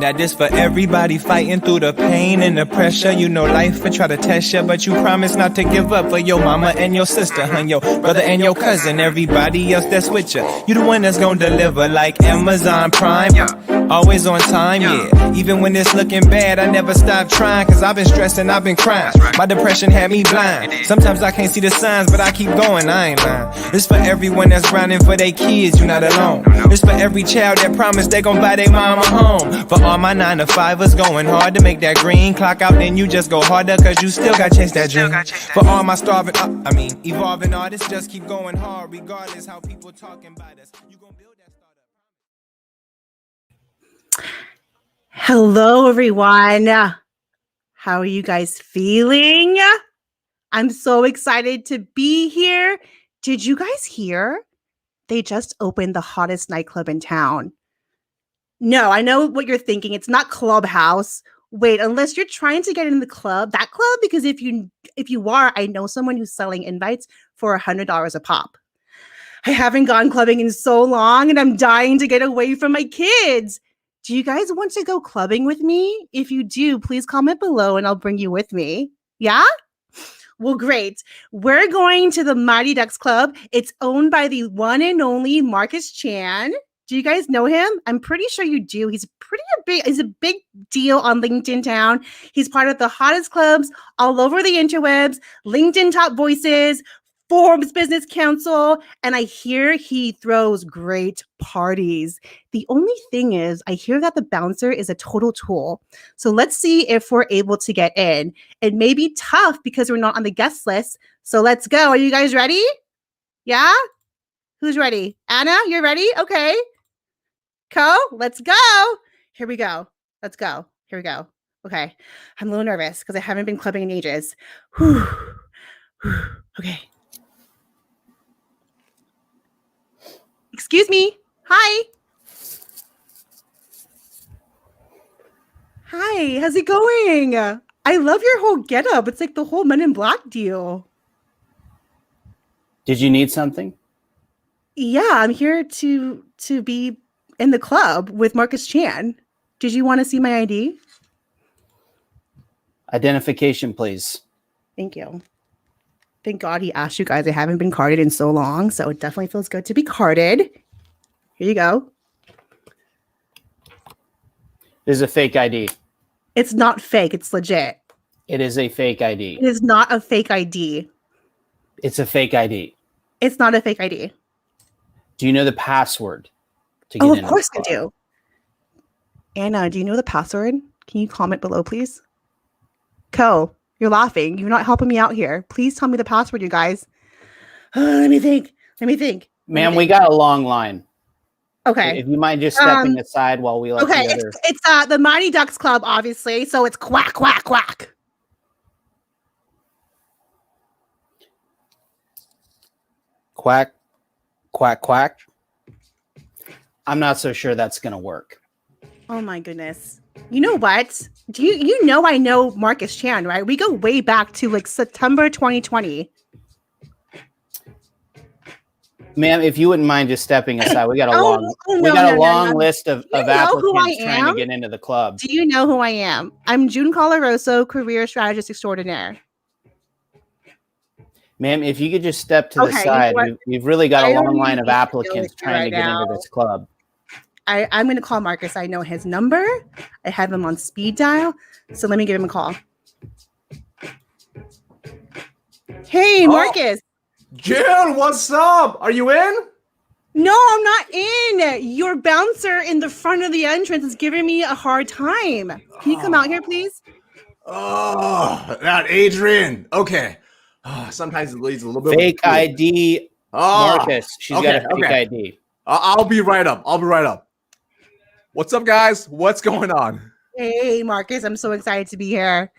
Now this for everybody fighting through the pain and the pressure. You know life will try to test you, but you promise not to give up for your mama and your sister and your brother and your cousin, everybody else that's with you. You the one that's gonna deliver like Amazon Prime. Always on time, yeah. Even when it's looking bad, I never stop trying, cause I've been stressing, I've been crying. My depression had me blind. Sometimes I can't see the signs, but I keep going, I ain't lying. It's for everyone that's grinding for their kids, you're not alone. It's for every child that promised they gon' buy their mama home. For all my 9-to-5ers going hard to make that green clock out, then you just go harder, cause you still got chase that dream. For all my evolving artists, just keep going hard, regardless how people talking about us. You gon' build that startup. Hello, everyone. How are you guys feeling? I'm so excited to be here. Did you guys hear? They just opened the hottest nightclub in town. No, I know what you're thinking. It's not Clubhouse. Wait, unless you're trying to get in the club, that club, because if you are, I know someone who's selling invites for $100 a pop. I haven't gone clubbing in so long, and I'm dying to get away from my kids. Do you guys want to go clubbing with me? If you do, please comment below and I'll bring you with me. Yeah? Well, great. We're going to the Mighty Ducks Club. It's owned by the one and only Marcus Chan. Do you guys know him? I'm pretty sure you do. He's a big deal on LinkedIn Town. He's part of the hottest clubs all over the interwebs, LinkedIn Top Voices, Forbes Business Council, and I hear he throws great parties. The only thing is, I hear that the bouncer is a total tool. So let's see if we're able to get in. It may be tough because we're not on the guest list. So let's go. Are you guys ready? Yeah? Who's ready? Anna, you're ready? Okay. Co, let's go. Here we go. Let's go. Here we go. Okay. I'm a little nervous because I haven't been clubbing in ages. Whew. Okay. Excuse me. Hi. Hi. How's it going? I love your whole getup. It's like the whole Men in Black deal. Did you need something? Yeah, I'm here to be in the club with Marcus Chan. Did you want to see my ID? Identification, please. Thank you. Thank God he asked you guys. I haven't been carded in so long, so it definitely feels good to be carded. Here you go. This is a fake ID. It's not fake. It's legit. It is a fake ID. It is not a fake ID. It's a fake ID. It's not a fake ID. Do you know the password to get in? Of course I do. Anna, do you know the password? Can you comment below, please? Co, you're laughing. You're not helping me out here. Please tell me the password, you guys. Let me think. Ma'am, we got a long line. Okay. If you mind just stepping aside while we let the other... It's the Mighty Ducks Club, obviously. So it's quack, quack, quack. Quack, quack, quack. I'm not so sure that's going to work. Oh my goodness. You know what? Do you know I know Marcus Chan, right? We go way back to like September 2020. Ma'am, if you wouldn't mind just stepping aside, we got a long list of applicants trying to get into the club. Do you know who I am? I'm June Colaroso, career strategist extraordinaire. Ma'am, if you could just step to the side, we've really got a long line of applicants trying to get into this club. I'm going to call Marcus. I know his number. I have him on speed dial. So let me give him a call. Hey, Marcus. June, what's up? Are you in? No, I'm not in. Your bouncer in the front of the entrance is giving me a hard time. Can you come out here, please? Oh, that Adrian. Okay. Sometimes it leads a little bit. Fake ID. Marcus. She's got a fake ID. I'll be right up. What's up, guys? What's going on? Hey, Marcus. I'm so excited to be here.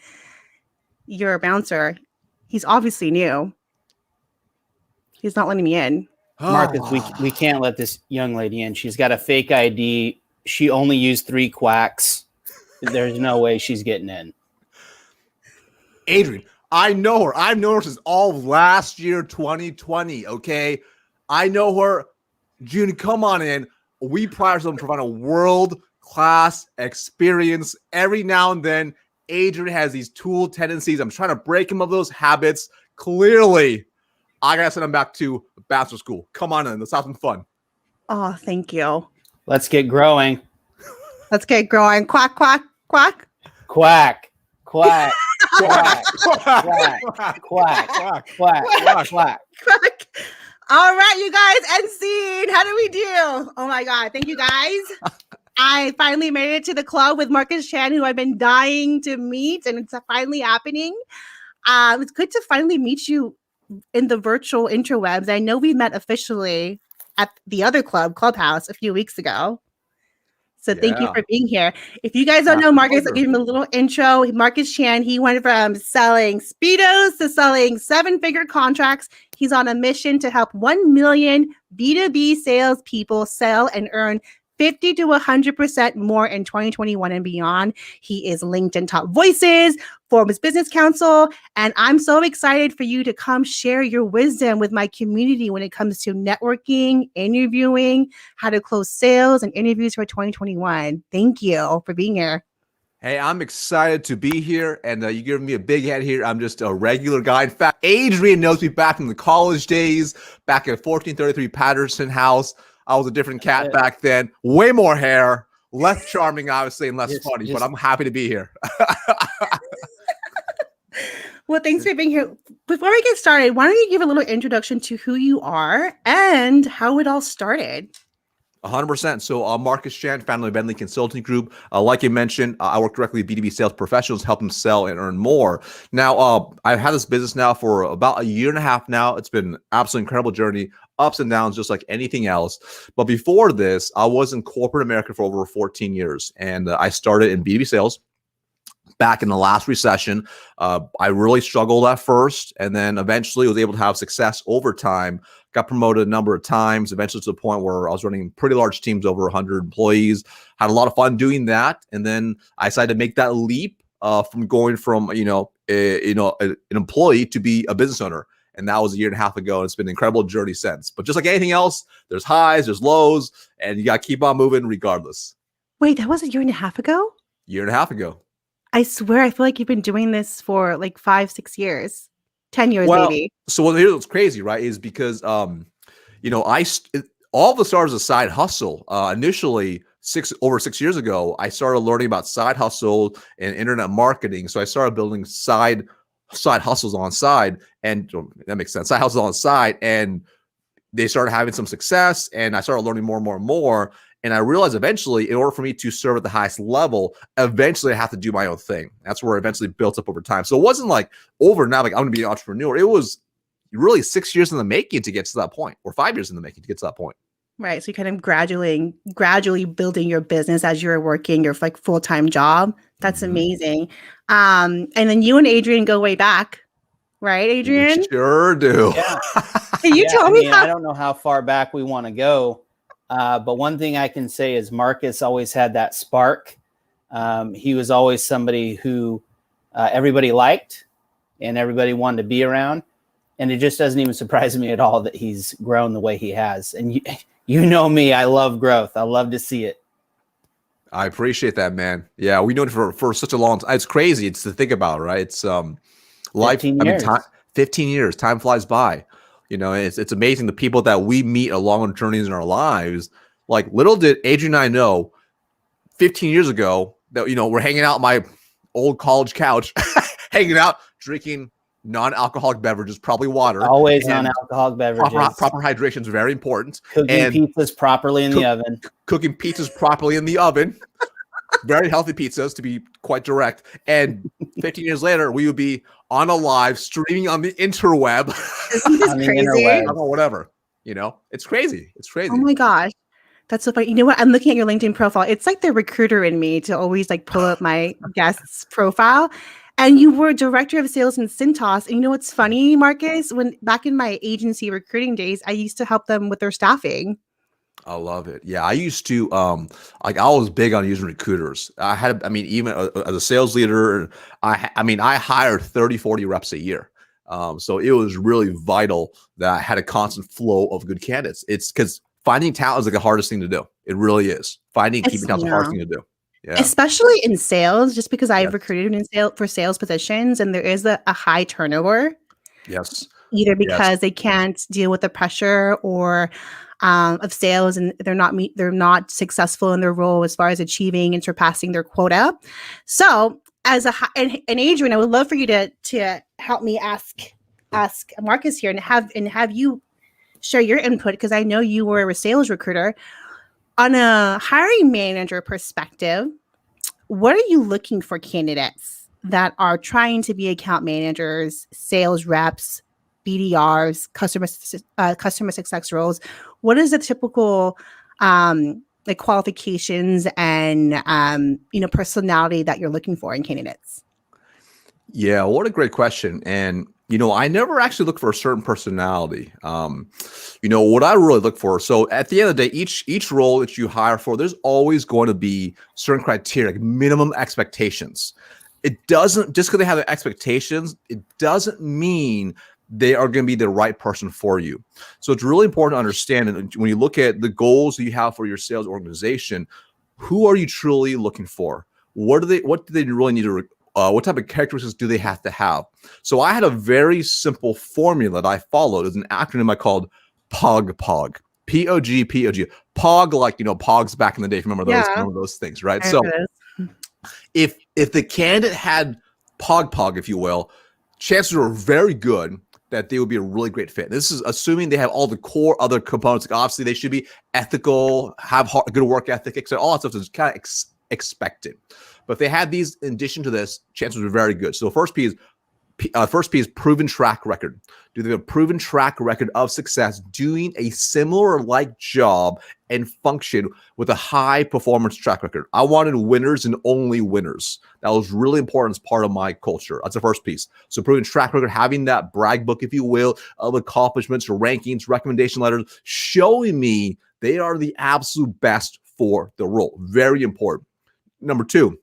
You're a bouncer. He's obviously new. He's not letting me in. Marcus, we can't let this young lady in. She's got a fake ID. She only used 3 quacks. There's no way she's getting in. Adrian, I know her. I've known her since all of last year, 2020, okay? I know her. June, come on in. We pride ourselves on providing a world class, experience. Every now and then, Adrian has these tool tendencies. I'm trying to break him of those habits. Clearly, I gotta send him back to bachelor school. Come on in. Let's have some fun. Oh, thank you. Let's get growing. Let's get growing. Quack, quack, quack. Quack, quack, quack, quack, quack, quack, quack, quack. Quack. All right, you guys, end scene. How do we do? Oh my God. Thank you guys. I finally made it to the club with Marcus Chan, who I've been dying to meet, and it's finally happening. It's good to finally meet you in the virtual interwebs. I know we met officially at the other club, Clubhouse, a few weeks ago. So thank you for being here. If you guys don't know Marcus, I'll give him a little intro. Marcus Chan, he went from selling Speedos to selling 7-figure contracts. He's on a mission to help 1 million B2B salespeople sell and earn 50 to 100% more in 2021 and beyond. He is LinkedIn Top Voices, Forbes Business Council, and I'm so excited for you to come share your wisdom with my community when it comes to networking, interviewing, how to close sales and interviews for 2021. Thank you for being here. Hey, I'm excited to be here, and you giving me a big head here. I'm just a regular guy. In fact, Adrian knows me back from the college days, back at 1433 Patterson House. I was a different cat back then. Way more hair, less charming, obviously, and less funny, but I'm happy to be here. Well, thanks for being here. Before we get started, why don't you give a little introduction to who you are and how it all started? 100%. So Marcus Chan, founder of Bentley Consulting Group. Like you mentioned, I work directly with B2B sales professionals, help them sell and earn more. Now, I've had this business now for about a year and a half now. It's been an absolutely incredible journey, ups and downs, just like anything else. But before this, I was in corporate America for over 14 years, and I started in B2B sales. Back in the last recession, I really struggled at first, and then eventually was able to have success over time. Got promoted a number of times, eventually to the point where I was running pretty large teams, over 100 employees. Had a lot of fun doing that, and then I decided to make that leap from going from an employee to be a business owner, and that was a year and a half ago. And it's been an incredible journey since. But just like anything else, there's highs, there's lows, and you got to keep on moving regardless. Wait, that was a year and a half ago? Year and a half ago. I swear, I feel like you've been doing this for like 5-6 years, 10 years, maybe. So here's what's crazy, right? Is because, all of the stars a side hustle. Initially, over 6 years ago, I started learning about side hustle and internet marketing. So I started building side hustles on side, and that makes sense. Side hustles on side, and they started having some success, and I started learning more and more and more. And I realized eventually, in order for me to serve at the highest level, eventually I have to do my own thing. That's where it eventually built up over time. So it wasn't like overnight, like I'm going to be an entrepreneur. It was really 6 years in the making to get to that point, or 5 years in the making to get to that point. Right. So you kind of gradually building your business as you're working your like full-time job. That's amazing. And then you and Adrian go way back, right, Adrian? We sure do. Yeah. Can you tell me I don't know how far back we want to go. But one thing I can say is Marcus always had that spark. He was always somebody who everybody liked and everybody wanted to be around. And it just doesn't even surprise me at all that he's grown the way he has. And you know me, I love growth. I love to see it. I appreciate that, man. Yeah, we know it for such a long time. It's crazy. It's to think about, right? It's life. 15 years. 15 years. Time flies by. It's amazing the people that we meet along on journeys in our lives. Like, little did Adrian and I know 15 years ago that, we're hanging out on my old college couch, hanging out, drinking non-alcoholic beverages, probably water. Always non-alcoholic beverages. Proper hydration is very important. Cooking pizzas properly in the oven. Cooking pizzas properly in the oven. Very healthy pizzas, to be quite direct. And 15 years later, we would be on a live streaming on the interweb. Isn't this crazy? I don't know, whatever. It's crazy. It's crazy. Oh my gosh. That's so funny. You know what? I'm looking at your LinkedIn profile. It's like the recruiter in me to always like pull up my guest's profile. And you were director of sales in Cintas. And you know what's funny, Marcus? When back in my agency recruiting days, I used to help them with their staffing. I love it. Yeah, I used to I was big on using recruiters. Even as a sales leader, I hired 30, 40 reps a year. So it was really vital that I had a constant flow of good candidates. It's because finding talent is like the hardest thing to do. It really is. finding and keeping It's- tabs is a hard thing to do. Yeah. Especially in sales, just because I've Yes. recruited in sales for sales positions, and there is a high turnover, Yes. either Yes. because they can't deal with the pressure or of sales, and they're not successful in their role as far as achieving and surpassing their quota. So, and Adrian, I would love for you to help me ask Marcus here and have you share your input, because I know you were a sales recruiter. On a hiring manager perspective, what are you looking for candidates that are trying to be account managers, sales reps, BDRs, customer success roles? What is the typical like qualifications and personality that you're looking for in candidates? Yeah, what a great question. And I never actually look for a certain personality. What I really look for. So at the end of the day, each role that you hire for, there's always going to be certain criteria, like minimum expectations. It doesn't, just because they have the expectations, it doesn't mean they are going to be the right person for you. So it's really important to understand, and when you look at the goals that you have for your sales organization, who are you truly looking for? What do they really need to what type of characteristics do they have to have? So I had a very simple formula that I followed. It's an acronym I called POG. P-O-G. POG, like, POGs back in the day, if you remember those, Yeah. remember those things, right? So if the candidate had POG, if you will, chances are very good that they would be a really great fit. This is assuming they have all the core other components. Like obviously, they should be ethical, have good work ethic, etc. All that stuff is kind of expected. But if they had these in addition to this, chances are very good. So the first P is proven track record. Do they have a proven track record of success doing a similar like job and function with a high performance track record? I wanted winners and only winners. That was really important as part of my culture. That's the first piece. So proven track record, having that brag book, if you will, of accomplishments, rankings, recommendation letters, showing me they are the absolute best for the role. Very important. Number two,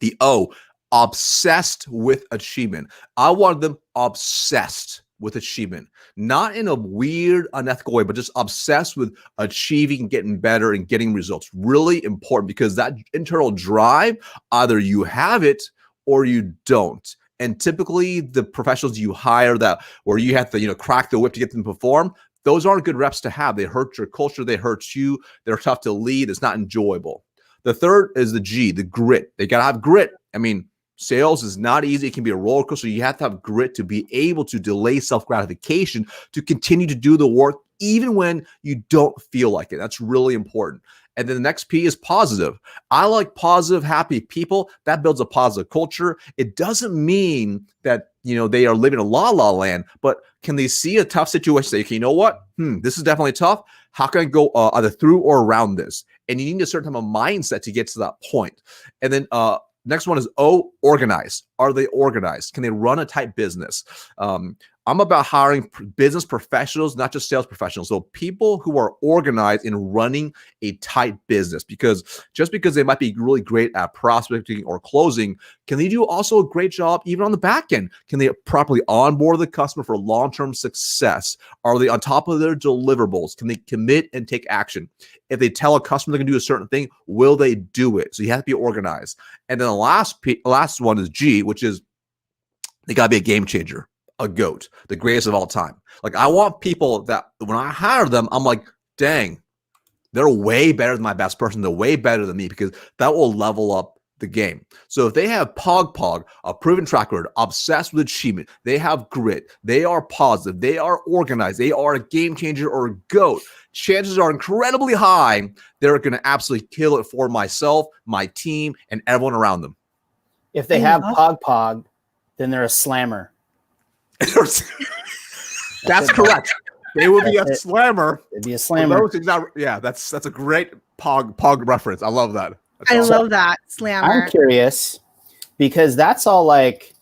the O, obsessed with achievement. I wanted them obsessed with achievement, not in a weird, unethical way, but just obsessed with achieving, getting better, and getting results. Really important, because that internal drive, either you have it or you don't. And typically the professionals you hire that where you have to, crack the whip to get them to perform, those aren't good reps to have. They hurt your culture. They hurt you. They're tough to lead. It's not enjoyable. The third is the G, the grit. They got to have grit. I mean, sales is not easy. It can be a roller coaster. You have to have grit to be able to delay self-gratification, to continue to do the work even when you don't feel like it. That's really important. And then the next P is positive. I like positive, happy people. That builds a positive culture. It doesn't mean that, they are living in la land, but can they see a tough situation? Say, okay, you know what? This is definitely tough. How can I go either through or around this? And you need a certain type of mindset to get to that point. And then next one is O, organized. Are they organized? Can they run a tight business? I'm about hiring business professionals, not just sales professionals. So people who are organized in running a tight business, because just because they might be really great at prospecting or closing, can they do also a great job even on the back end? Can they properly onboard the customer for long-term success? Are they on top of their deliverables? Can they commit and take action? If they tell a customer they're going to do a certain thing, will they do it? So you have to be organized. And then the last one is G, which is they got to be a game changer. A GOAT, the greatest of all time. Like, I want people that when I hire them, I'm like, dang, they're way better than my best person. They're way better than me, because that will level up the game. So if they have POG, a proven track record, obsessed with achievement, they have grit, they are positive, they are organized, they are a game changer or a GOAT, chances are incredibly high they're going to absolutely kill it for myself, my team, and everyone around them. If they have POG, then they're a slammer. That's correct. They will be a slammer. They'd be a slammer. That's a great POG reference. I love that. I love that, slammer. I'm curious, because that's all like,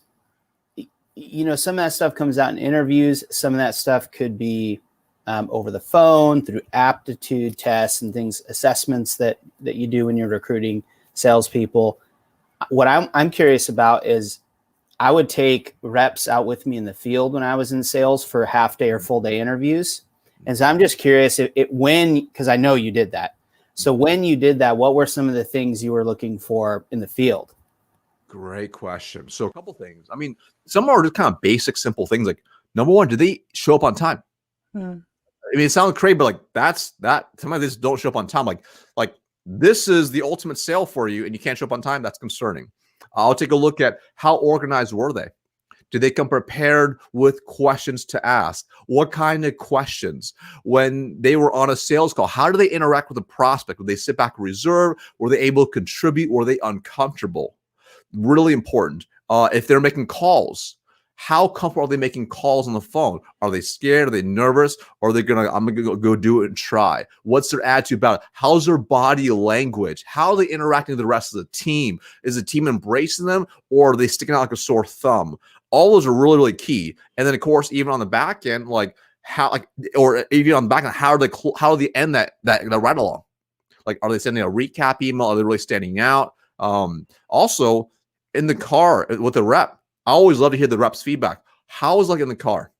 some of that stuff comes out in interviews. Some of that stuff could be over the phone, through aptitude tests and things, assessments that you do when you're recruiting salespeople. What I'm curious about is, I would take reps out with me in the field when I was in sales for half day or full day interviews. And so I'm just curious because I know you did that. So when you did that, what were some of the things you were looking for in the field? Great question. So a couple things. I mean, some are just kind of basic, simple things. Like number one, do they show up on time? Hmm. I mean, it sounds crazy, but like that's that. Sometimes they just don't show up on time. Like this is the ultimate sale for you, and you can't show up on time. That's concerning. I'll take a look at how organized were they. Did they come prepared with questions to ask? What kind of questions? When they were on a sales call, how do they interact with the prospect? Would they sit back and reserve? Were they able to contribute? Were they uncomfortable? Really important. If they're making calls, how comfortable are they making calls on the phone? Are they scared? Are they nervous? Or are they I'm gonna go do it and try? What's their attitude about it? How's their body language? How are they interacting with the rest of the team? Is the team embracing them, or are they sticking out like a sore thumb? All those are really, really key. And then of course, even on the back end, like how, like, or even on the back end, how do they end that ride along? Like, are they sending a recap email? Are they really standing out? Also, in the car with the rep, I always love to hear the rep's feedback. How was it like in the car?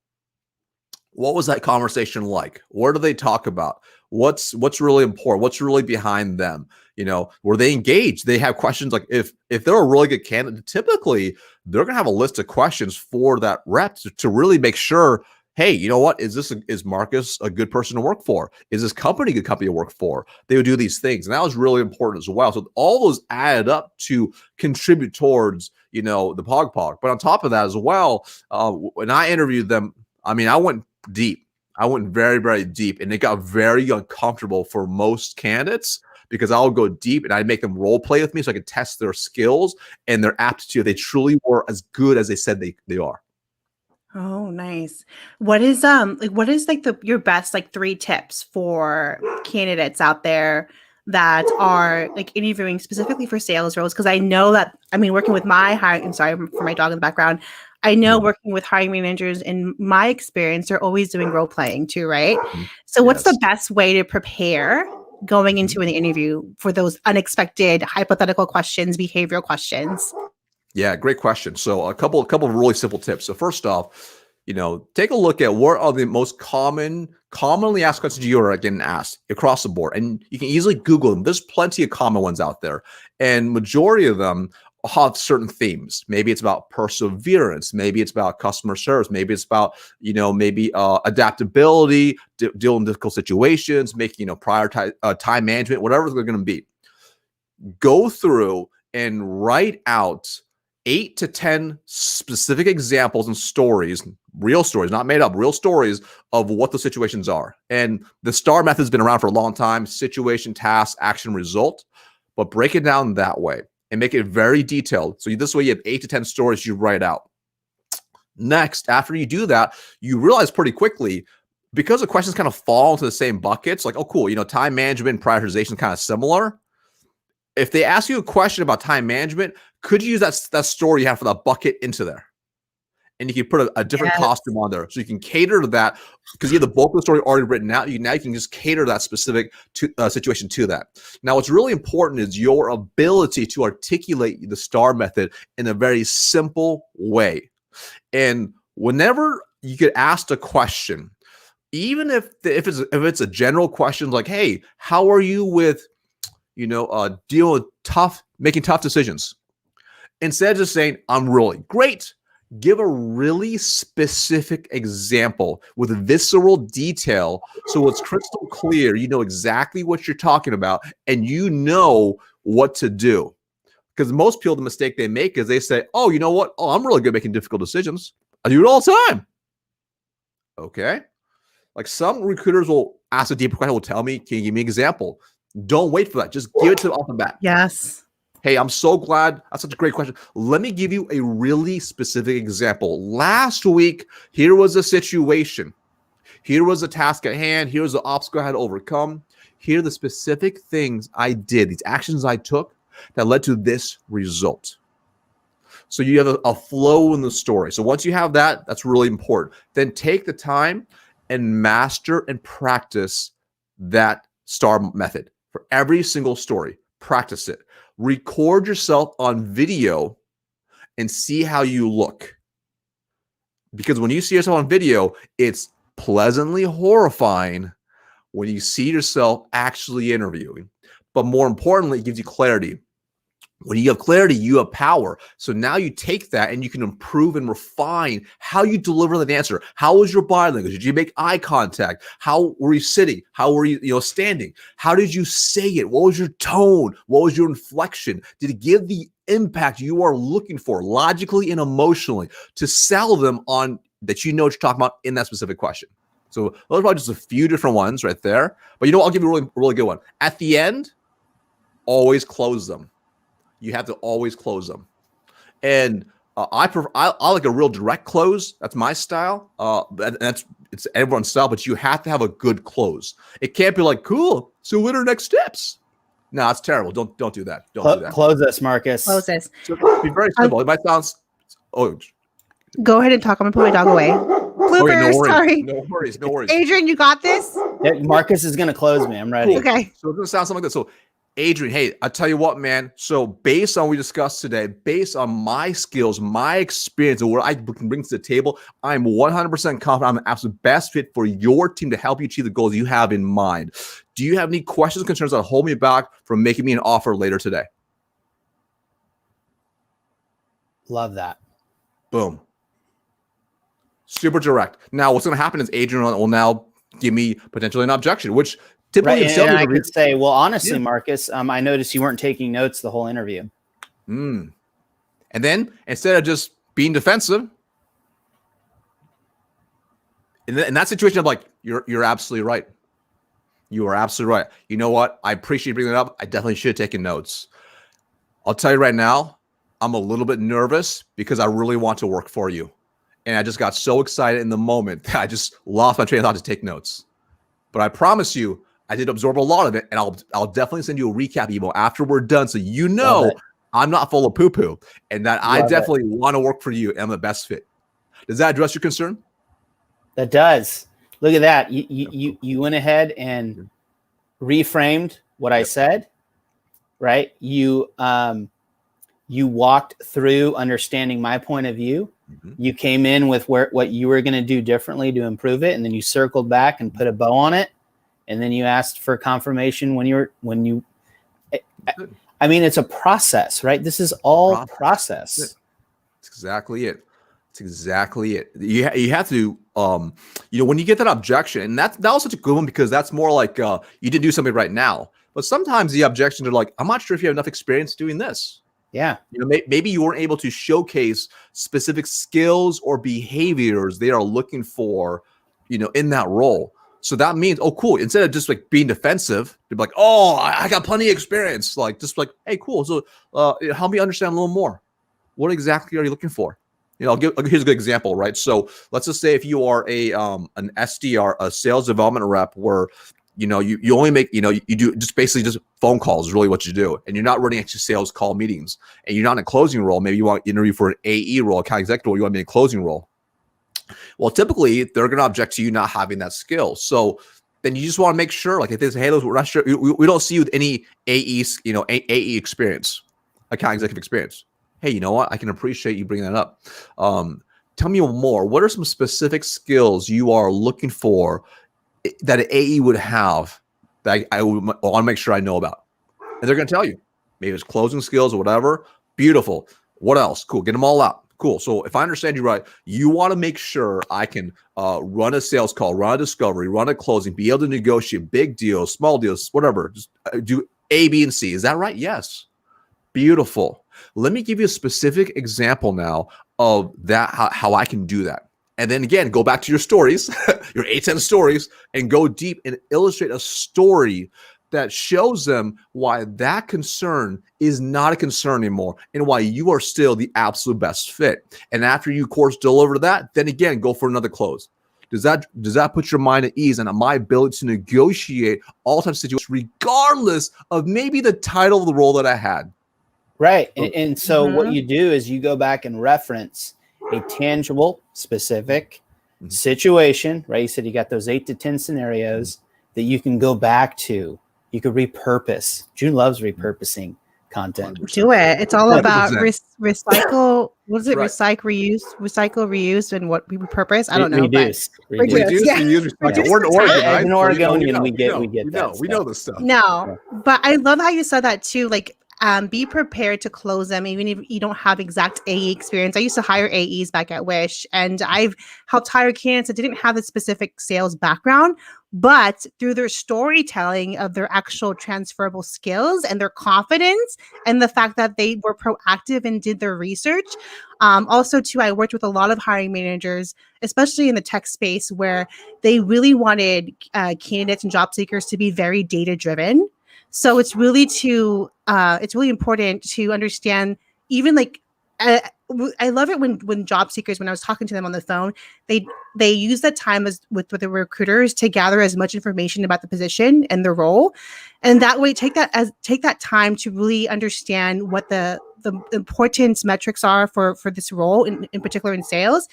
What was that conversation like? What do they talk about? What's really important? What's really behind them? Were they engaged? They have questions. Like if they're a really good candidate, typically they're gonna have a list of questions for that rep to really make sure, hey, you know what? Is Marcus a good person to work for? Is this company a good company to work for? They would do these things. And that was really important as well. So all those added up to contribute towards, the POG. But on top of that as well, when I interviewed them, I mean, I went deep. I went very, very deep, and it got very uncomfortable for most candidates because I would go deep and I'd make them role play with me so I could test their skills and their aptitude. They truly were as good as they said they are. Oh, nice. What is your best 3 tips for candidates out there that are interviewing specifically for sales roles? Because I know that, working with I'm sorry for my dog in the background. I know working with hiring managers, in my experience, they're always doing role playing too, right? So what's the best way to prepare going into an interview for those unexpected hypothetical questions, behavioral questions? Yeah, great question. So a couple of really simple tips. So first off, take a look at what are the most commonly asked questions you are getting asked across the board. And you can easily Google them. There's plenty of common ones out there. And majority of them have certain themes. Maybe it's about perseverance. Maybe it's about customer service. Maybe it's about, adaptability, dealing with difficult situations, making, prioritize time management, whatever they're going to be. Go through and write out 8 to 10 specific examples and stories, real stories, not made up, real stories of what the situations are. And the STAR method has been around for a long time: situation, task, action, result. But break it down that way and make it very detailed. So this way you have 8 to 10 stories you write out. Next, after you do that, you realize pretty quickly, because the questions kind of fall into the same buckets, like, oh, cool, time management and prioritization kind of similar. If they ask you a question about time management, could you use that story you have for that bucket into there? And you can put a different costume on there. So you can cater to that because you have the bulk of the story already written out. Now you can just cater that specific situation to that. Now, what's really important is your ability to articulate the STAR method in a very simple way. And whenever you get asked a question, even if it's a general question like, hey, how are you with dealing with making tough decisions? Instead of just saying, I'm really great, give a really specific example with visceral detail so it's crystal clear. You know exactly what you're talking about and you know what to do. Because most people, the mistake they make is they say, oh, you know what? Oh, I'm really good at making difficult decisions. I do it all the time. Okay. Like some recruiters will ask a deeper question, will tell me, can you give me an example? Don't wait for that. Just give it to them off the bat. Yes. Hey, I'm so glad. That's such a great question. Let me give you a really specific example. Last week, here was a situation. Here was a task at hand. Here's the obstacle I had to overcome. Here are the specific things I did, these actions I took that led to this result. So you have a flow in the story. So once you have that, that's really important. Then take the time and master and practice that STAR method for every single story. Practice it. Record yourself on video and see how you look. Because when you see yourself on video, it's pleasantly horrifying when you see yourself actually interviewing. but more importantly, it gives you clarity. When you have clarity, you have power. So now you take that and you can improve and refine how you deliver the answer. How was your body language? Did you make eye contact? How were you sitting? How were you, standing? How did you say it? What was your tone? What was your inflection? Did it give the impact you are looking for logically and emotionally to sell them on that you know what you're talking about in that specific question? So those are probably just a few different ones right there. But I'll give you a really good one. At the end, always close them. You have to always close them. And I like a real direct close. That's my style. It's everyone's style, but you have to have a good close. It can't be like, cool, so what are next steps? No, it's terrible. Don't do that. Don't do that. Close us, Marcus. Close this. So be very simple. It might sound Go ahead and talk. I'm gonna put my dog away. Bloopers. no worries. Sorry. No worries. Adrian, you got this? Yeah, Marcus is going to close me. I'm ready. Cool. Okay. So it's going to sound something like this. So, Adrian, hey, I tell you what, man. So based on what we discussed today, based on my skills, my experience, and what I can bring to the table, I'm 100% confident I'm the absolute best fit for your team to help you achieve the goals you have in mind. Do you have any questions or concerns that hold me back from making me an offer later today? Love that. Boom. Super direct. Now, what's going to happen is Adrian will now give me potentially an objection, which typically Right, and I could say, well, honestly, Marcus, I noticed you weren't taking notes the whole interview. And then instead of just being defensive, in that situation, I'm like, you're absolutely right. You are absolutely right. You know what? I appreciate bringing it up. I definitely should have taken notes. I'll tell you right now, I'm a little bit nervous because I really want to work for you. And I just got so excited in the moment that I just lost my train of thought to take notes. But I promise you, I did absorb a lot of it, and I'll definitely send you a recap email after we're done, so you know I'm not full of poo-poo, and that I definitely want to work for you and I'm the best fit. Does that address your concern? That does. Look at that. You went ahead and reframed what I said, right? You walked through understanding my point of view. You came in with what you were going to do differently to improve it, and then you circled back and put a bow on it, and then you asked for confirmation when you. I mean, it's a process, right? This is all process. That's exactly it. It's exactly it. You have to, when you get that objection, and that was such a good one because that's more like you didn't do something right now. But sometimes the objections are like, I'm not sure if you have enough experience doing this. Yeah. Maybe you weren't able to showcase specific skills or behaviors they are looking for, in that role. So that means, oh, cool. Instead of just like being defensive, they'd be like, oh, I got plenty of experience. Like, just like, hey, cool. So help me understand a little more. What exactly are you looking for? Here's a good example, right? So let's just say if you are an SDR, a sales development rep, where you only make, you do just basically just phone calls is really what you do. And you're not running actually sales call meetings, and you're not in a closing role. Maybe you want to interview for an AE role, account executive role. You want to be in a closing role. Well, typically they're going to object to you not having that skill. So then you just want to make sure, like if they say, hey, we're not sure, we don't see you with any AE experience, account executive experience. Hey, you know what? I can appreciate you bringing that up. Tell me more. What are some specific skills you are looking for that an AE would have that I want to make sure I know about? And they're going to tell you. Maybe it's closing skills or whatever. Beautiful. What else? Cool. Get them all out. Cool. So if I understand you right, you want to make sure I can run a sales call, run a discovery, run a closing, be able to negotiate big deals, small deals, whatever. Just do A, B, and C. Is that right? Yes. Beautiful. Let me give you a specific example now of that, how I can do that. And then again, go back to your stories, your 8-10 stories, and go deep and illustrate a story that shows them why that concern is not a concern anymore and why you are still the absolute best fit. And after you course deliver that, then again, go for another close. Does that put your mind at ease and my ability to negotiate all types of situations, regardless of maybe the title of the role that I had? Right. And so what you do is you go back and reference a tangible, specific situation, right? You said you got those 8 to 10 scenarios that you can go back to. You could repurpose. June loves repurposing content. 100%. Do it. It's all about recycle Was it That's right. recycle, reuse, and what we repurpose? I don't know. Reduce. Reduce, Yeah. reuse, recycle. Reduce We're in the Oregon, time. right? As an So, Oregonian, we get we that. know this stuff. No, but I love how you said that too. Like, be prepared to close them, even if you don't have exact AE experience. I used to hire AEs back at Wish, and I've helped hire candidates that didn't have a specific sales background, but through their storytelling of their actual transferable skills and their confidence, and the fact that they were proactive and did their research. Also, too, I worked with a lot of hiring managers, especially in the tech space, where they really wanted candidates and job seekers to be very data driven. So it's really important to understand, even like I love it when job seekers, when I was talking to them on the phone, they use that time with the recruiters to gather as much information about the position and the role, and that way take that time to really understand what the importance metrics are for this role in particular in sales.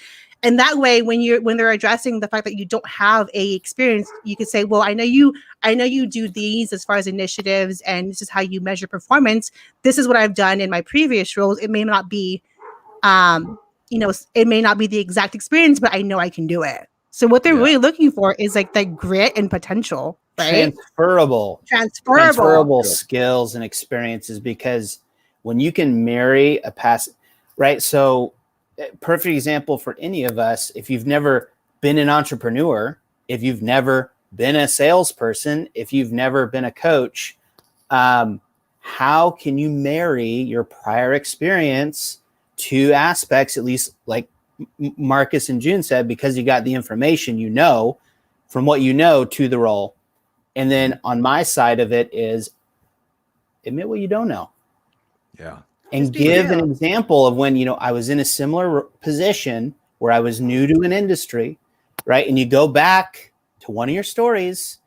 And that way, when they're addressing the fact that you don't have a experience, you could say, well, I know you do these as far as initiatives, and this is how you measure performance. This is what I've done in my previous roles. It may not be, it may not be the exact experience, but I know I can do it. So what they're really looking for is like the grit and potential, right? Transferable skills and experiences, because when you can marry a past, right? So perfect example for any of us, if you've never been an entrepreneur, if you've never been a salesperson, if you've never been a coach, how can you marry your prior experience to aspects, at least like Marcus and June said, because you got the information, from what you know to the role. And then on my side of it is admit what you don't know. Yeah. And give an example of when, I was in a similar position where I was new to an industry, right? And you go back to one of your stories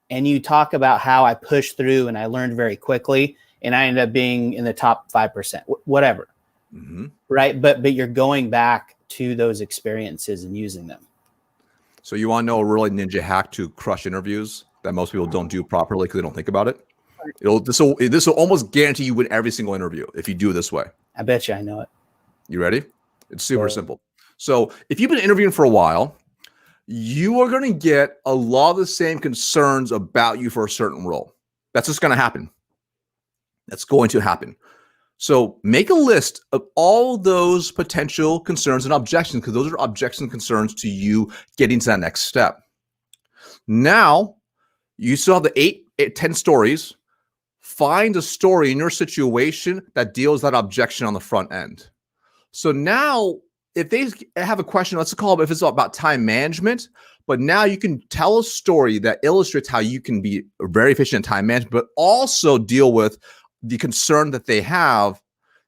and you talk about how I pushed through and I learned very quickly and I ended up being in the top 5%, whatever. Mm-hmm. Right. But you're going back to those experiences and using them. So you want to know a really ninja hack to crush interviews that most people don't do properly because they don't think about it? This will almost guarantee you win every single interview if you do it this way. I bet you I know it. You ready? It's super simple. So if you've been interviewing for a while, you are going to get a lot of the same concerns about you for a certain role. That's just going to happen. That's going to happen. So make a list of all those potential concerns and objections, because those are objections and concerns to you getting to that next step. Now, you still have the 10 stories. Find a story in your situation that deals with that objection on the front end. So now, if they have a question, let's call it, if it's about time management, but now you can tell a story that illustrates how you can be very efficient in time management, but also deal with the concern that they have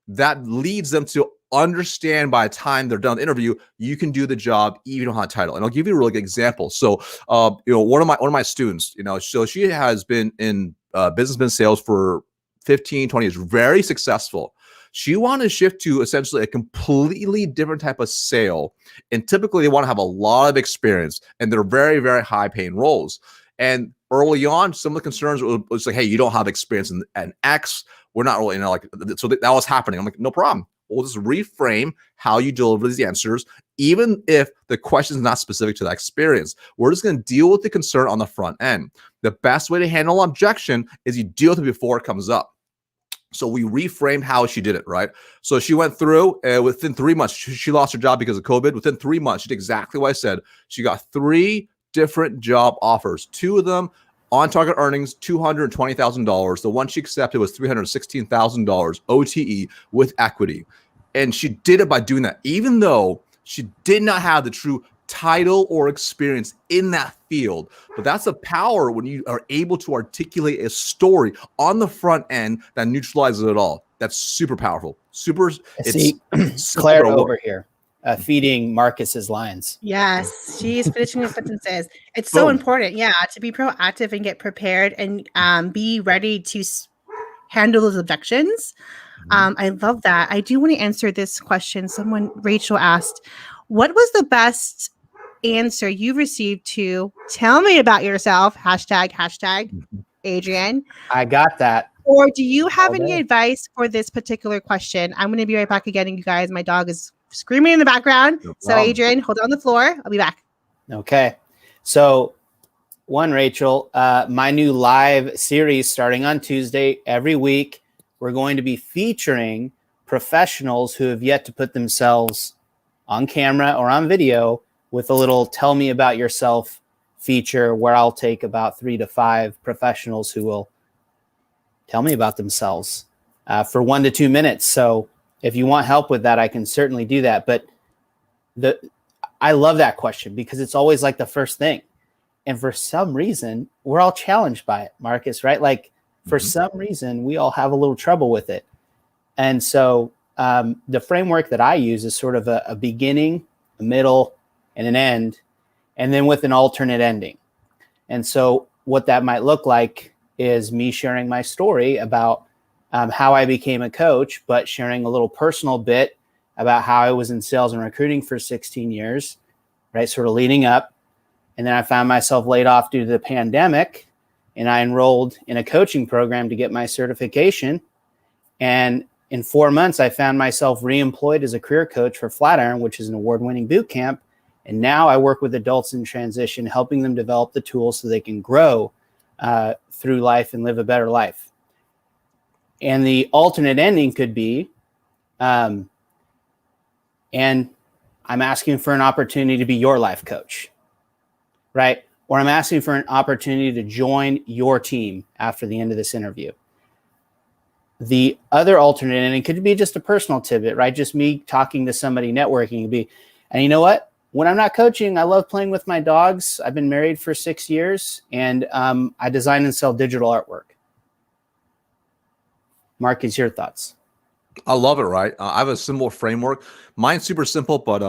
that leads them to understand by the time they're done the interview, you can do the job even if you don't have a title. And I'll give you a really good example. So, one of my students, so she has been in business sales for 15, 20 years, very successful. She wanted to shift to essentially a completely different type of sale. And typically they want to have a lot of experience and they're very, very high paying roles. And early on, some of the concerns was like, hey, you don't have experience in X. We're not really, so that was happening. I'm like, no problem. We'll just reframe how you deliver these answers, even if the question is not specific to that experience. We're just going to deal with the concern on the front end. The best way to handle objection is you deal with it before it comes up. So we reframed how she did it, right? So she went through within 3 months. She lost her job because of COVID. Within 3 months, she did exactly what I said. She got 3 different job offers. 2 of them on target earnings, $220,000. The one she accepted was $316,000 OTE with equity. And she did it by doing that, even though she did not have the true title or experience in that field. But that's the power when you are able to articulate a story on the front end that neutralizes it all. That's super powerful. Claire over here feeding Marcus's lines. Yes, she's finishing the sentences. It's so important, to be proactive and get prepared and be ready to handle those objections. I love that. I do want to answer this question. Rachel asked, what was the best answer you received to tell me about yourself? #, Adrian. I got that. Or do you have All any day. advice for this particular question? I'm going to be right back again, you guys. My dog is screaming in the background. No So, problem. Adrian, hold on the floor. I'll be back. Okay. So, one, Rachel, my new live series starting on Tuesday every week, we're going to be featuring professionals who have yet to put themselves on camera or on video with a little tell me about yourself feature where I'll take about 3 to 5 professionals who will tell me about themselves for 1 to 2 minutes. So if you want help with that, I can certainly do that. But I love that question because it's always like the first thing. And for some reason, we're all challenged by it, Marcus, right? Like for some reason, we all have a little trouble with it. And so the framework that I use is sort of a beginning, a middle, and an end, and then with an alternate ending. And so what that might look like is me sharing my story about how I became a coach, but sharing a little personal bit about how I was in sales and recruiting for 16 years, right? Sort of leading up. And then I found myself laid off due to the pandemic, and I enrolled in a coaching program to get my certification. And in 4 months, I found myself reemployed as a career coach for Flatiron, which is an award-winning boot camp. And now I work with adults in transition, helping them develop the tools so they can grow through life and live a better life. And the alternate ending could be, and I'm asking for an opportunity to be your life coach, right? Or I'm asking for an opportunity to join your team after the end of this interview. The other alternate ending could be just a personal tidbit, right? Just me talking to somebody, networking. Could be, and you know what? When I'm not coaching, I love playing with my dogs. I've been married for 6 years, and I design and sell digital artwork. Marcus, your thoughts? I love it, right? I have a similar framework. Mine's super simple, but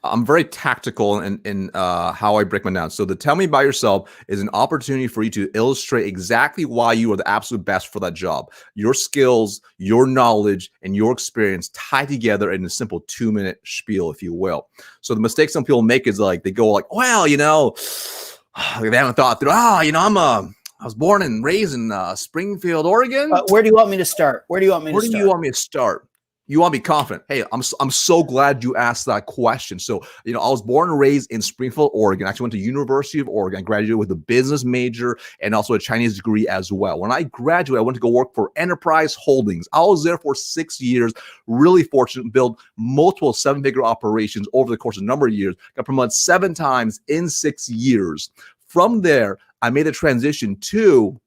I'm very tactical in how I break mine down. So the tell me about yourself is an opportunity for you to illustrate exactly why you are the absolute best for that job. Your skills, your knowledge, and your experience tied together in a simple 2-minute spiel, if you will. So the mistake some people make is like, they go like, well, they haven't thought through, I was born and raised in Springfield, Oregon. Where do you want me to start? Where do you want me You want me to start? You want to be confident. Hey, I'm so glad you asked that question. So, I was born and raised in Springfield, Oregon. I actually went to University of Oregon. I graduated with a business major and also a Chinese degree as well. When I graduated, I went to go work for Enterprise Holdings. I was there for 6 years, really fortunate, built multiple 7-figure operations over the course of a number of years, got promoted 7 times in 6 years. From there, I made a transition to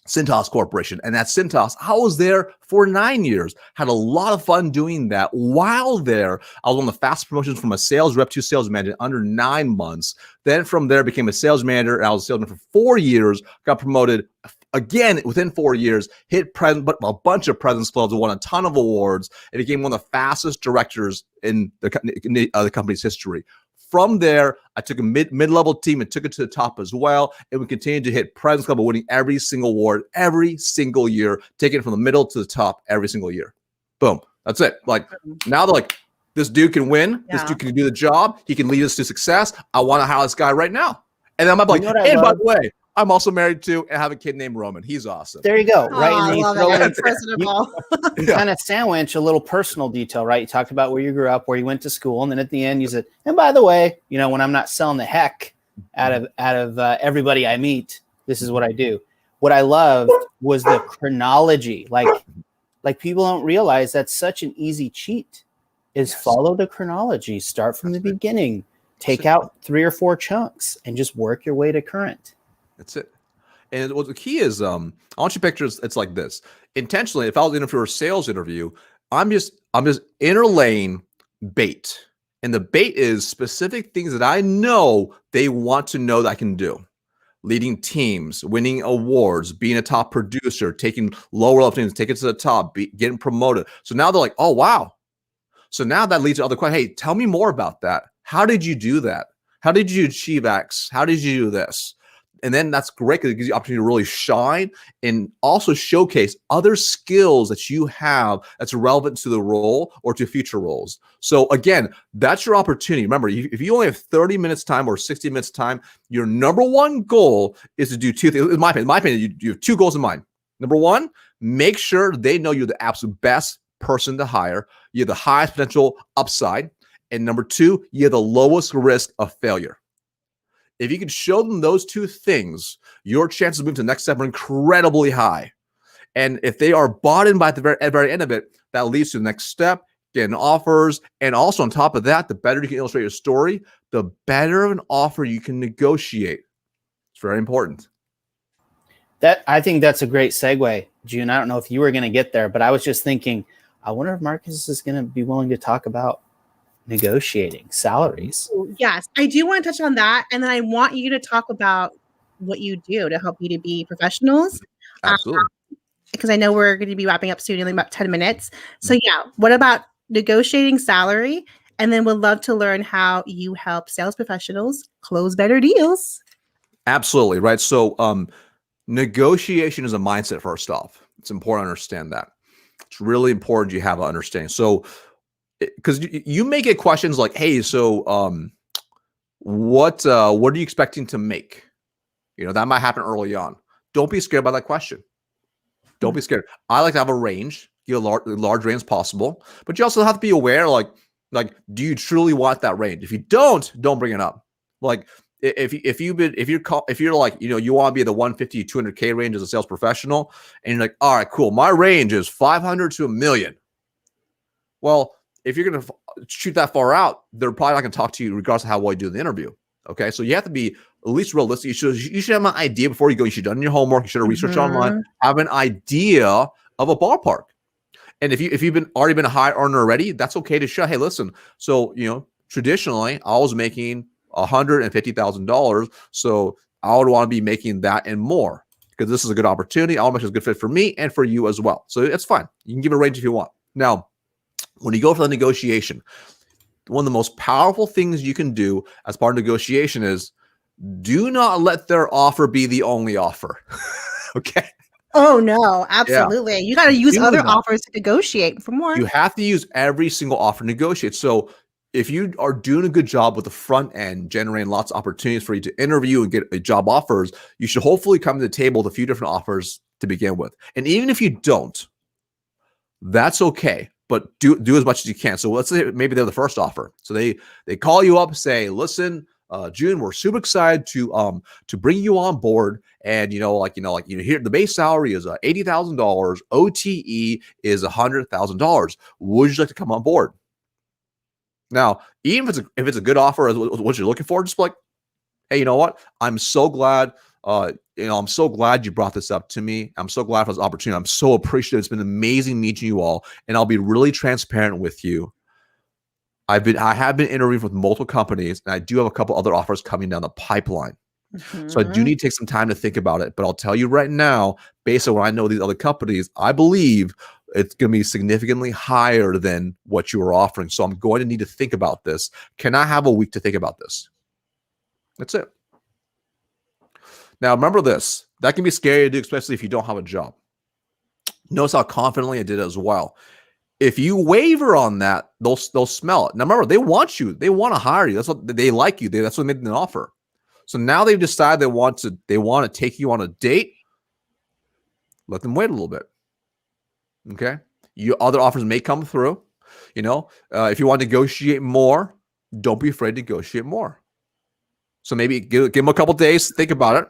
Cintas Corporation. And at Cintas, I was there for 9 years. Had a lot of fun doing that. While there, I was on the fast promotions from a sales rep to sales manager in under 9 months. Then from there, became a sales manager. And I was a salesman for 4 years. Got promoted again within 4 years. Hit a bunch of President's Clubs, won a ton of awards, and became one of the fastest directors in the company's history. From there, I took a mid-level team and took it to the top as well. And we continued to hit President's Club, winning every single award every single year, taking it from the middle to the top every single year. Boom. That's it. Like now they're like, this dude can win. Yeah. This dude can do the job. He can lead us to success. I want to hire this guy right now. And then I'm like, hey, by the way, I'm also married to and have a kid named Roman. He's awesome. There you go. Right. Oh, And I love you kind of sandwich a little personal detail, right? You talked about where you grew up, where you went to school. And then at the end you said, and by the way, when I'm not selling the heck out of everybody I meet, this is what I do. What I loved was the chronology. Like people don't realize that's such an easy cheat is follow the chronology, start from the beginning, take out 3 or 4 chunks and just work your way to current. That's it. And what the key is, I want you to picture it's like this. Intentionally, if I was in for a sales interview, I'm just interlaying bait. And the bait is specific things that I know they want to know that I can do. Leading teams, winning awards, being a top producer, taking lower level teams, take it to the top, getting promoted. So now they're like, oh, wow. So now that leads to other questions. Hey, tell me more about that. How did you do that? How did you achieve X? How did you do this? And then that's great because it gives you the opportunity to really shine and also showcase other skills that you have that's relevant to the role or to future roles. So again, that's your opportunity. Remember, if you only have 30 minutes time or 60 minutes time, your number one goal is to do 2 things. In my opinion, you have 2 goals in mind. Number one, make sure they know you're the absolute best person to hire. You have the highest potential upside. And number two, you have the lowest risk of failure. If you can show them those two things, your chances of moving to the next step are incredibly high. And if they are bought in by the very end of it, that leads to the next step, getting offers. And also on top of that, the better you can illustrate your story, the better of an offer you can negotiate. It's very important. I think that's a great segue, June. I don't know if you were going to get there, but I was just thinking, I wonder if Marcus is going to be willing to talk about negotiating salaries. Yes, I do want to touch on that. And then I want you to talk about what you do to help B2B professionals. Absolutely. Because I know we're going to be wrapping up soon in about 10 minutes. So yeah, what about negotiating salary? And then would love to learn how you help sales professionals close better deals. Absolutely. Right. So negotiation is a mindset first off. It's important to understand that. It's really important you have an understanding. So because you may get questions like, hey, so what are you expecting to make? That might happen early on. Don't be scared by that question. Don't be scared. I like to have a range, give a large range as possible, but you also have to be aware, like, do you truly want that range? If you don't bring it up. Like if you're like, you want to be the 150, 200K range as a sales professional, and you're like, all right, cool. My range is 500 to $1 million. Well, if you're going to shoot that far out, they're probably not going to talk to you regardless of how well you do in the interview. Okay. So you have to be at least realistic. You should have an idea before you go. You should have done your homework. You should have researched online, have an idea of a ballpark. And if you've already been a high earner already, that's okay to show, hey, listen, so, traditionally I was making $150,000. So I would want to be making that and more because this is a good opportunity. I'll make it a good fit for me and for you as well. So it's fine. You can give a range if you want. Now, when you go for the negotiation, one of the most powerful things you can do as part of negotiation is do not let their offer be the only offer. Okay. Oh no, absolutely. Yeah. You got to use other offers to negotiate for more. You have to use every single offer to negotiate. So if you are doing a good job with the front end, generating lots of opportunities for you to interview and get job offers, you should hopefully come to the table with a few different offers to begin with. And even if you don't, that's okay. But do as much as you can. So let's say maybe they're the first offer. So they call you up, say, listen, June, we're super excited to bring you on board. And here the base salary is $80,000, OTE is $100,000. Would you like to come on board? Now, even if it's a good offer, what you're looking for, just like, hey, you know what? I'm so glad. I'm so glad you brought this up to me. I'm so glad for this opportunity. I'm so appreciative. It's been amazing meeting you all. And I'll be really transparent with you. I have been interviewing with multiple companies, and I do have a couple other offers coming down the pipeline. So I do need to take some time to think about it. But I'll tell you right now, based on what I know of these other companies, I believe it's going to be significantly higher than what you are offering. So I'm going to need to think about this. Can I have a week to think about this? That's it. Now, remember this. That can be scary to do, especially if you don't have a job. Notice how confidently I did it as well. If you waver on that, they'll smell it. Now, remember, they want you. They want to hire you. That's what they like you. That's what made them an offer. So now they've decided they want to take you on a date. Let them wait a little bit. Okay. Other offers may come through. If you want to negotiate more, don't be afraid to negotiate more. So maybe give them a couple days to think about it.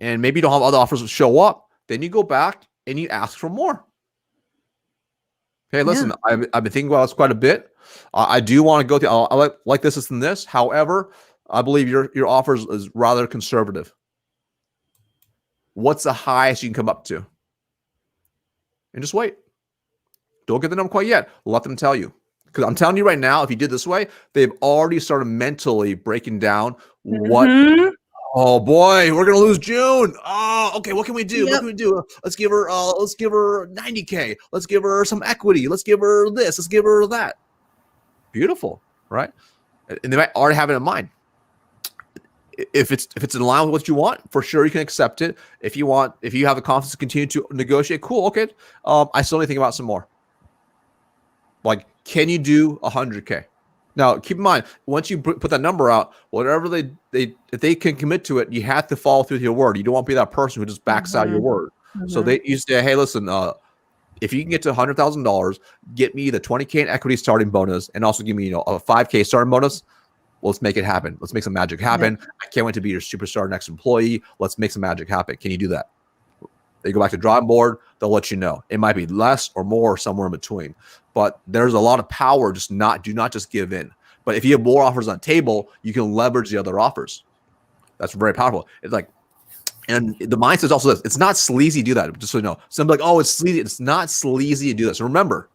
And maybe you don't have other offers show up. Then you go back and you ask for more. Hey, listen, yeah. I've been thinking about this quite a bit. I do want to go through. I like this and this. However, I believe your offer is rather conservative. What's the highest you can come up to? And just wait. Don't get the number quite yet. Let them tell you. Because I'm telling you right now, if you did this way, they've already started mentally breaking down what. Oh boy, we're gonna lose June. Oh, okay. What can we do? Yep. What can we do? Let's give her 90K. Let's give her some equity. Let's give her this. Let's give her that. Beautiful, right? And they might already have it in mind. If it's in line with what you want, for sure you can accept it. If you have the confidence to continue to negotiate, cool. Okay. I still need to think about some more. Like, can you do 100K? Now, keep in mind, once you put that number out, whatever if they can commit to it, you have to follow through with your word. You don't want to be that person who just backs out your word. So they used to say, hey, listen, if you can get to $100,000, get me the 20K in equity starting bonus, and also give me, a 5K starting bonus. Let's make it happen. Let's make some magic happen. Yeah. I can't wait to be your superstar next employee. Let's make some magic happen. Can you do that? They go back to drawing board. They'll let you know. It might be less or more, somewhere in between. But there's a lot of power. Do not just give in. But if you have more offers on the table, you can leverage the other offers. That's very powerful. It's like, and the mindset is also this. It's not sleazy to do that. Just so you know. Some like, oh, it's sleazy. It's not sleazy to do this. Remember,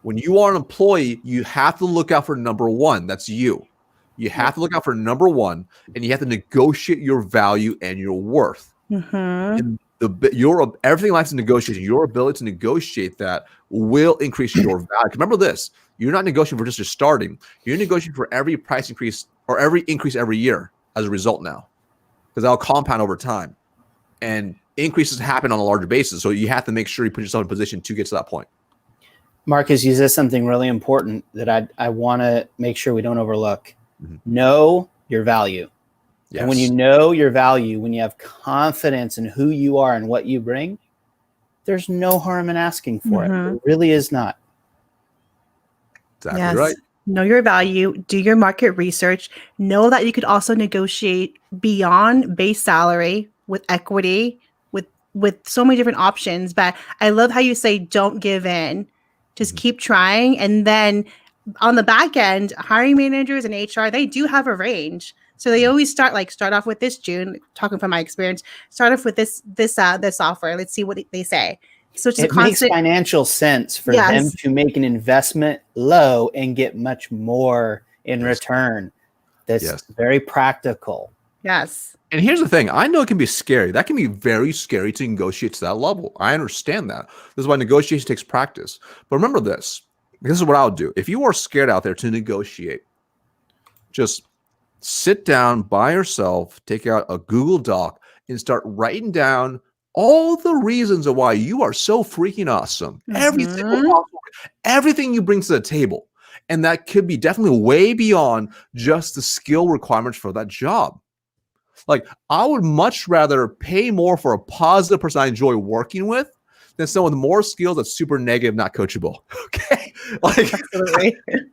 when you are an employee, you have to look out for number one. That's you. You have to look out for number one, and you have to negotiate your value and your worth. And everything in life is negotiation. Your ability to negotiate that will increase your value. Remember this: you're not negotiating for just your starting. You're negotiating for every price increase or every increase every year as a result now, because that'll compound over time, and increases happen on a larger basis. So you have to make sure you put yourself in a position to get to that point. Marcus, you said something really important that I want to make sure we don't overlook. Know your value. Yes. And when you know your value, when you have confidence in who you are and what you bring, there's no harm in asking for it. There really is not. Exactly right. Know your value, do your market research, know that you could also negotiate beyond base salary with equity, with so many different options. But I love how you say, don't give in, just keep trying. And then on the back end, hiring managers and HR, they do have a range. So they always start off with this, June, talking from my experience, start off with this offer. Let's see what they say. So it's it makes financial sense for them to make an investment low and get much more in return. That's very practical. Yes. And here's the thing. I know it can be scary. That can be very scary to negotiate to that level. I understand that. This is why negotiation takes practice. But remember this. This is what I would do. If you are scared out there to negotiate, just sit down by yourself, take out a Google Doc, and start writing down all the reasons of why you are so freaking awesome. Every single possible, everything you bring to the table. And that could be definitely way beyond just the skill requirements for that job. Like, I would much rather pay more for a positive person I enjoy working with than someone with more skills that's super negative, not coachable. Okay. Like,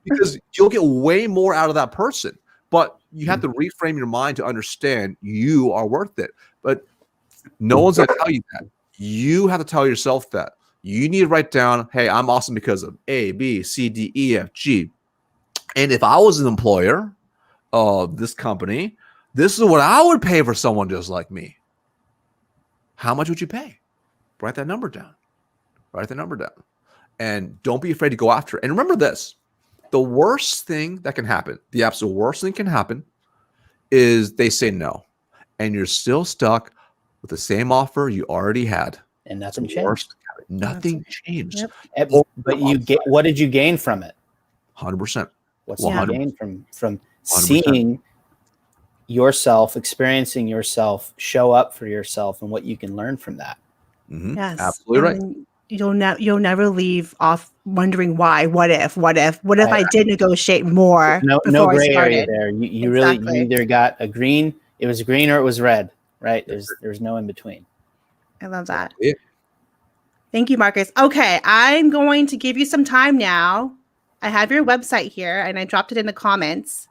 because you'll get way more out of that person. But you have to reframe your mind to understand you are worth it. But no one's going to tell you that. You have to tell yourself that. You need to write down, hey, I'm awesome because of A, B, C, D, E, F, G. And if I was an employer of this company, this is what I would pay for someone just like me. How much would you pay? Write that number down. Write the number down. And don't be afraid to go after it. And remember this. The worst thing that can happen, the absolute worst thing can happen, is they say no. And you're still stuck with the same offer you already had. And nothing changed. Nothing changed. Yep. But what did you gain from it? 100%. What's you gain from seeing yourself, experiencing yourself, show up for yourself, and what you can learn from that? Yes. Absolutely right. You'll never leave off wondering why. What if I did negotiate more? No gray area there. You really either got a green, it was green, or it was red, right? There's no in between. I love that. Yeah. Thank you, Marcus. Okay, I'm going to give you some time now. I have your website here, and I dropped it in the comments.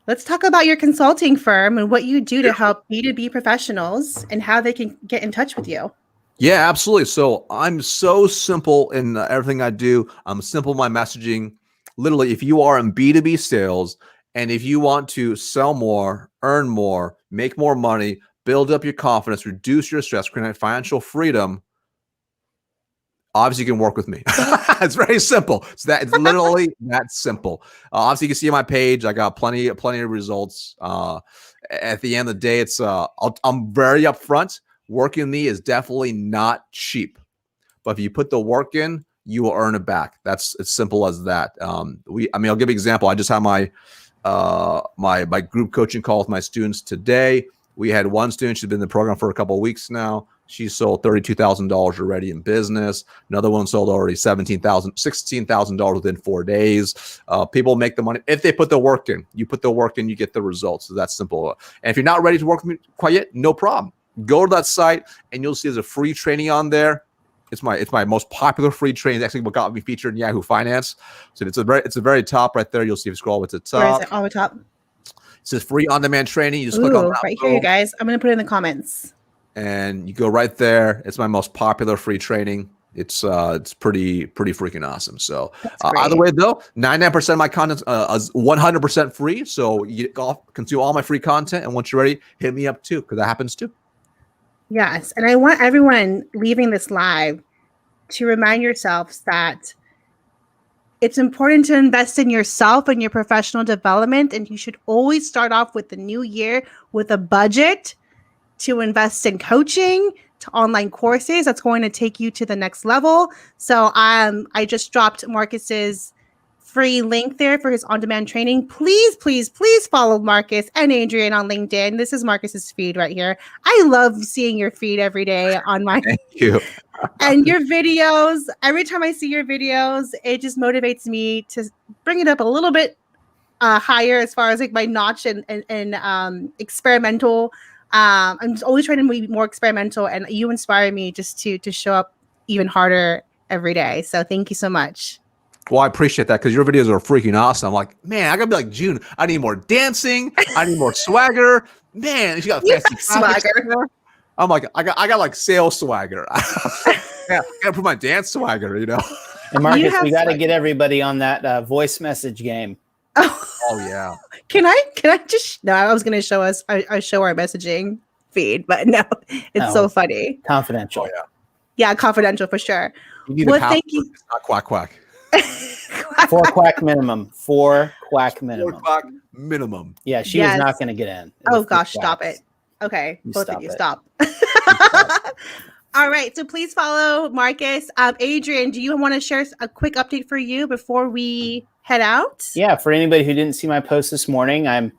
Let's talk about your consulting firm and what you do to help B2B professionals and how they can get in touch with you. Yeah, absolutely. So I'm so simple in everything I do. I'm simple in my messaging. Literally, if you are in B2B sales and if you want to sell more, earn more, make more money, build up your confidence, reduce your stress, create financial freedom, obviously you can work with me. It's very simple. It's literally that simple. Obviously, you can see on my page, I got plenty of results. At the end of the day, it's I'm very upfront. Working with me is definitely not cheap, but if you put the work in, you will earn it back. That's as simple as that. I'll give you an example. I just had my group coaching call with my students today. We had one student, she's been in the program for a couple of weeks now. She sold $32,000 already in business. Another one sold already $16,000 within 4 days. People make the money if they put the work in. You put the work in, you get the results. So that's simple. And if you're not ready to work with me quite yet, no problem. Go to that site, and you'll see there's a free training on there. It's my most popular free training. It's actually what got me featured in Yahoo Finance. So it's a very top right there. You'll see if you scroll all the way to the Where is top. it? Oh, the top. It says free on-demand training. You just click on that Right here, you guys. I'm going to put it in the comments. and you go right there. It's my most popular free training. It's pretty freaking awesome. So either way though, 99% of my content is 100% free. So you consume all my free content, and once you're ready, hit me up too, because that happens too. Yes, and I want everyone leaving this live to remind yourselves that it's important to invest in yourself and your professional development, and you should always start off with the new year with a budget to invest in coaching, to online courses that's going to take you to the next level. So I just dropped Marcus's free link there for his on-demand training. Please follow Marcus and Adrian on LinkedIn. This is Marcus's feed right here. I love seeing your feed every day on my Thank you. and your videos. Every time I see your videos, it just motivates me to bring it up a little bit higher as far as like my notch and experimental. I'm just always trying to be more experimental, and you inspire me just to show up even harder every day. So thank you so much. Well, I appreciate that, because your videos are freaking awesome. I'm like, man, I gotta be like June. I need more dancing. I need more swagger. Man, she got fancy swagger. I'm like, I got like sales swagger. Yeah, I gotta put my dance swagger, you know. And Marcus, we got to get everybody on that voice message game. Oh yeah. Can I just? No, I was going to show us. I show our messaging feed, but no, it's so funny. Confidential. Oh, Yeah, confidential for sure. You need Well, a password. thank you. It's not quack quack. 4 quack minimum. 4 quack minimum. 4 quack minimum. Yeah, she was not going to get in. Oh gosh, stop it. Okay, both of you, stop. All right, so please follow Marcus. Adrian, do you want to share a quick update for you before we head out? Yeah, for anybody who didn't see my post this morning, I'm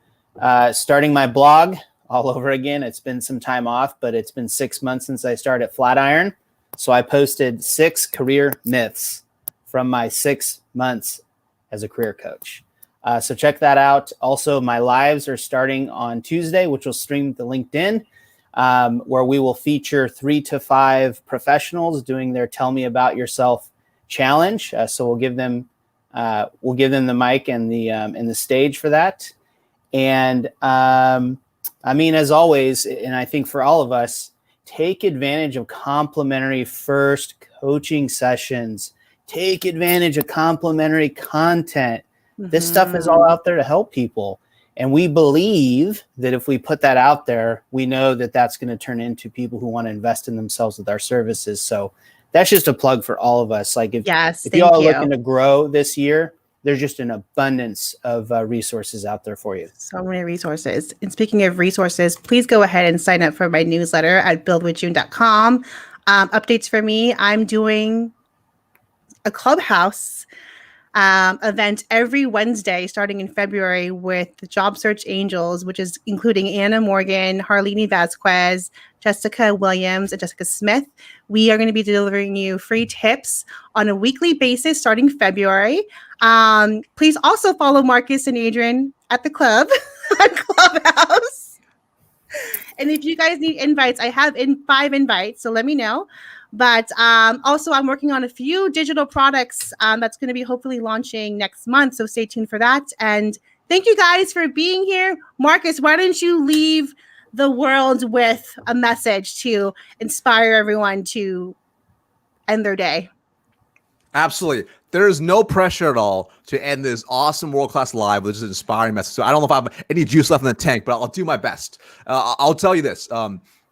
starting my blog all over again. It's been some time off, but it's been 6 months since I started Flatiron. So I posted 6 career myths from my 6 months as a career coach. So check that out. Also, my lives are starting on Tuesday, which will stream to LinkedIn, where we will feature 3 to 5 professionals doing their Tell Me About Yourself challenge. So we'll give them the mic and the stage for that. And I mean, as always, and I think for all of us, take advantage of complimentary first coaching sessions. Take advantage of complimentary content. This stuff is all out there to help people. And we believe that if we put that out there, we know that that's going to turn into people who want to invest in themselves with our services. So that's just a plug for all of us. Like if you all are looking to grow this year, there's just an abundance of resources out there for you. So many resources. And speaking of resources, please go ahead and sign up for my newsletter at buildwithjune.com. Updates for me. I'm doing a Clubhouse event every Wednesday starting in February with the Job Search Angels, which is including Anna Morgan, Harlene Vasquez, Jessica Williams, and Jessica Smith. We are going to be delivering you free tips on a weekly basis starting February. Please also follow Marcus and Adrian at the club, Clubhouse. And if you guys need invites, I have 5 invites, so let me know. But also, I'm working on a few digital products that's going to be hopefully launching next month. So stay tuned for that. And thank you guys for being here. Marcus, why don't you leave the world with a message to inspire everyone to end their day? Absolutely. There is no pressure at all to end this awesome world-class live with this inspiring message. So I don't know if I have any juice left in the tank, but I'll do my best. I'll tell you this.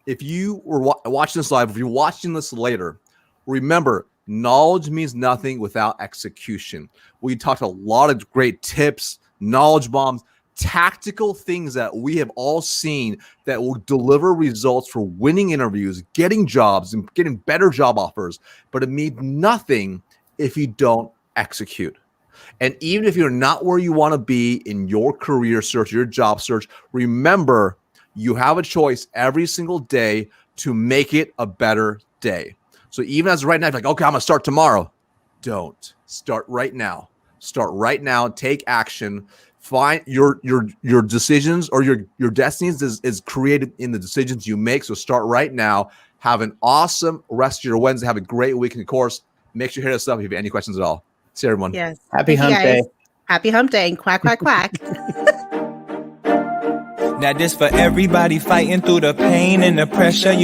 If you were watching this live, if you're watching this later, remember, knowledge means nothing without execution. We talked a lot of great tips, knowledge bombs, tactical things that we have all seen that will deliver results for winning interviews, getting jobs, and getting better job offers. But it means nothing if you don't execute. And even if you're not where you want to be in your career search, your job search, remember, you have a choice every single day to make it a better day. So even as right now, you're like, okay, I'm going to start tomorrow. Don't. Start right now. Start right now. Take action. Find your decisions or your destinies is created in the decisions you make. So start right now. Have an awesome rest of your Wednesday. Have a great week. And of course, make sure you hit us up if you have any questions at all. See everyone. Yes. Happy Thank you, hump day. guys. Happy hump day. And quack, quack, quack. Now this for everybody fighting through the pain and the pressure. You